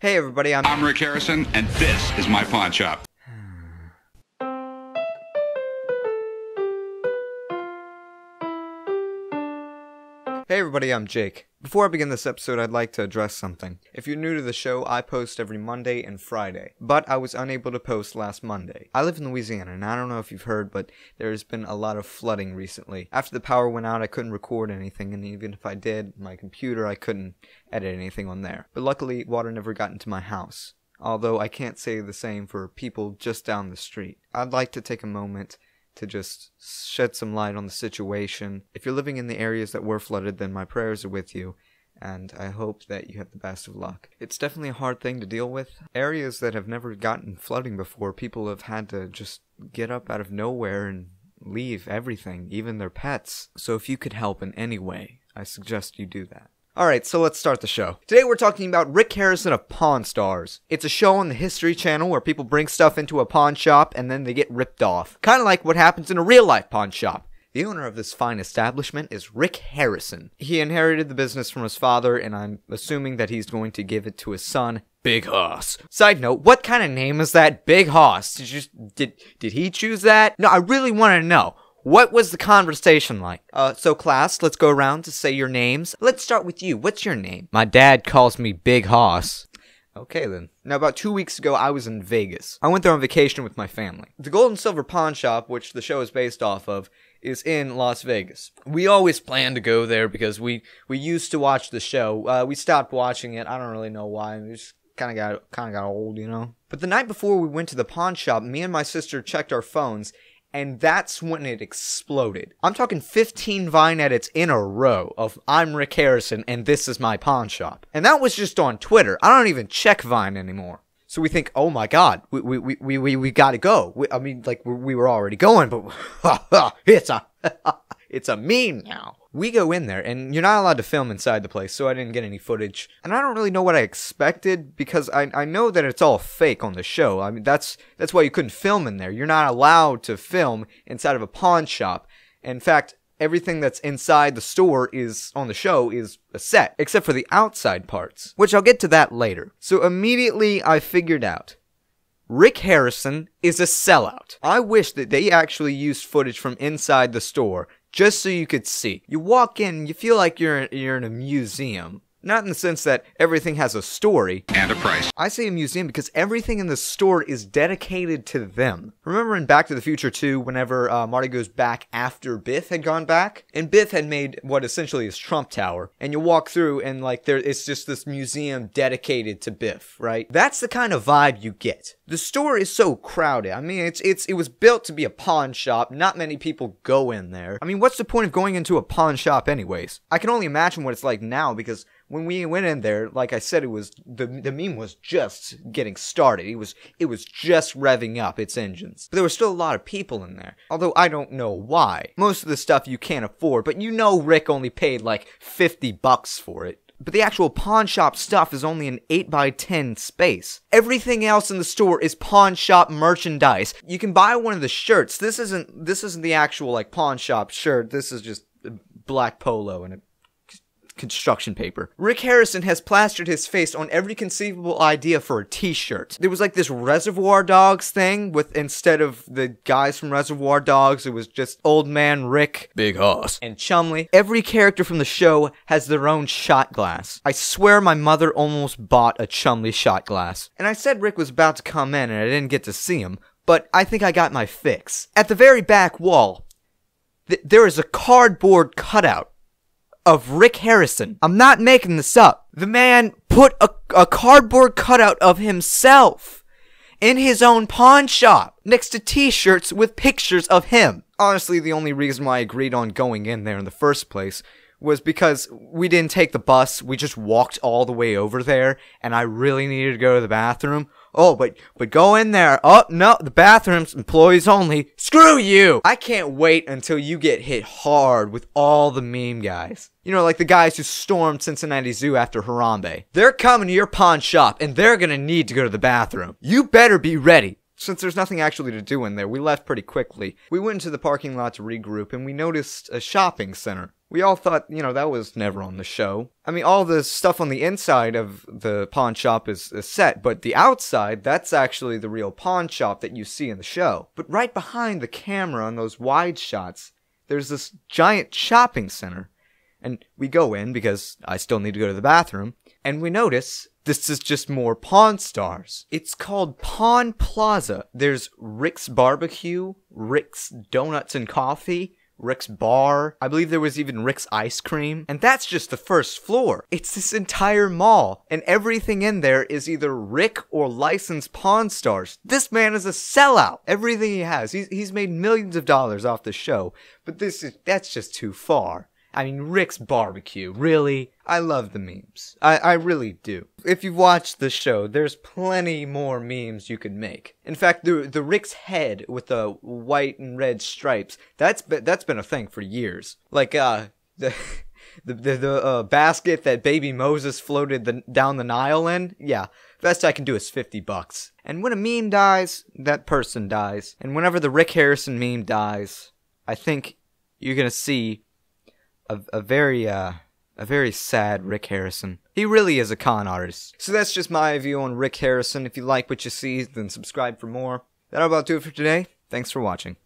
Hey everybody, I'm Rick Harrison, and this is my pawn shop. Hey everybody, I'm Jake. Before I begin this episode, I'd like to address something. If you're new to the show, I post every Monday and Friday, but I was unable to post last Monday. I live in Louisiana, and I don't know if you've heard, but there's been a lot of flooding recently. After the power went out, I couldn't record anything, and even if I did, my computer, I couldn't edit anything on there. But luckily, water never got into my house, although I can't say the same for people just down the street. I'd like to take a moment to just shed some light on the situation. If you're living in the areas that were flooded, then my prayers are with you, and I hope that you have the best of luck. It's definitely a hard thing to deal with. Areas that have never gotten flooding before, people have had to just get up out of nowhere and leave everything, even their pets. So if you could help in any way, I suggest you do that. Alright, so let's start the show. Today we're talking about Rick Harrison of Pawn Stars. It's a show on the History Channel where people bring stuff into a pawn shop and then they get ripped off. Kinda like what happens in a real-life pawn shop. The owner of this fine establishment is Rick Harrison. He inherited the business from his father, and I'm assuming that he's going to give it to his son, Big Hoss. Side note, what kind of name is that, Big Hoss? Did he choose that? No, I really want to know. What was the conversation like? So class, let's go around to say your names. Let's start with you. What's your name? My dad calls me Big Hoss. Okay then. Now about 2 weeks ago, I was in Vegas. I went there on vacation with my family. The Gold and Silver Pawn Shop, which the show is based off of, is in Las Vegas. We always planned to go there because we used to watch the show. We stopped watching it. I don't really know why. We just kind of got old, you know? But the night before we went to the pawn shop, me and my sister checked our phones, and that's when it exploded. I'm talking 15 Vine edits in a row of I'm Rick Harrison and this is my pawn shop. And that was just on Twitter. I don't even check Vine anymore. So we think, oh my god, we gotta go. We were already going, but it's a meme now. We go in there, and you're not allowed to film inside the place, so I didn't get any footage. And I don't really know what I expected, because I know that it's all fake on the show. I mean, that's why you couldn't film in there. You're not allowed to film inside of a pawn shop. In fact, everything that's inside the store on the show is a set, except for the outside parts, which I'll get to that later. So immediately I figured out, Rick Harrison is a sellout. I wish that they actually used footage from inside the store, just so you could see. You walk in, you feel like you're in a museum. Not in the sense that everything has a story. And a price. I say a museum because everything in the store is dedicated to them. Remember in Back to the Future 2, whenever Marty goes back after Biff had gone back? And Biff had made what essentially is Trump Tower. And you walk through and it's just this museum dedicated to Biff, right? That's the kind of vibe you get. The store is so crowded. I mean, it was built to be a pawn shop. Not many people go in there. I mean, what's the point of going into a pawn shop anyways? I can only imagine what it's like now because when we went in there, like I said, it was the meme was just getting started. It was just revving up its engines. But there were still a lot of people in there. Although I don't know why. Most of the stuff you can't afford, but you know Rick only paid like $50 for it. But the actual pawn shop stuff is only an 8x10 space. Everything else in the store is pawn shop merchandise. You can buy one of the shirts. This isn't the actual like pawn shop shirt. This is just a black polo and a construction paper. Rick Harrison has plastered his face on every conceivable idea for a t-shirt. There was like this Reservoir Dogs thing with, instead of the guys from Reservoir Dogs, it was just Old Man Rick, Big Hoss, and Chumley. Every character from the show has their own shot glass. I swear my mother almost bought a Chumley shot glass. And I said Rick was about to come in and I didn't get to see him, but I think I got my fix. At the very back wall, there is a cardboard cutout of Rick Harrison. I'm not making this up. The man put a cardboard cutout of himself in his own pawn shop next to t-shirts with pictures of him. Honestly, the only reason why I agreed on going in there in the first place was because we didn't take the bus, we just walked all the way over there, and I really needed to go to the bathroom. Oh, but go in there. Oh, no, the bathroom's employees only. Screw you! I can't wait until you get hit hard with all the meme guys. You know, like the guys who stormed Cincinnati Zoo after Harambe. They're coming to your pawn shop, and they're gonna need to go to the bathroom. You better be ready. Since there's nothing actually to do in there, we left pretty quickly. We went into the parking lot to regroup, and we noticed a shopping center. We all thought, that was never on the show. I mean, all the stuff on the inside of the pawn shop is set, but the outside, that's actually the real pawn shop that you see in the show. But right behind the camera on those wide shots, there's this giant shopping center. And we go in, because I still need to go to the bathroom, and we notice this is just more Pawn Stars. It's called Pawn Plaza. There's Rick's Barbecue, Rick's Donuts and Coffee, Rick's Bar. I believe there was even Rick's Ice Cream. And that's just the first floor. It's this entire mall. And everything in there is either Rick or licensed Pawn Stars. This man is a sellout. Everything he has. He's made millions of dollars off the show. But that's just too far. I mean, Rick's Barbecue, really? I love the memes. I really do. If you've watched the show, there's plenty more memes you could make. In fact, the Rick's head with the white and red stripes, that's been a thing for years. Like, the basket that baby Moses floated down the Nile in? Yeah, best I can do is $50. And when a meme dies, that person dies. And whenever the Rick Harrison meme dies, I think you're gonna see a very sad Rick Harrison. He really is a con artist. So that's just my view on Rick Harrison. If you like what you see, then subscribe for more. That'll about do it for today. Thanks for watching.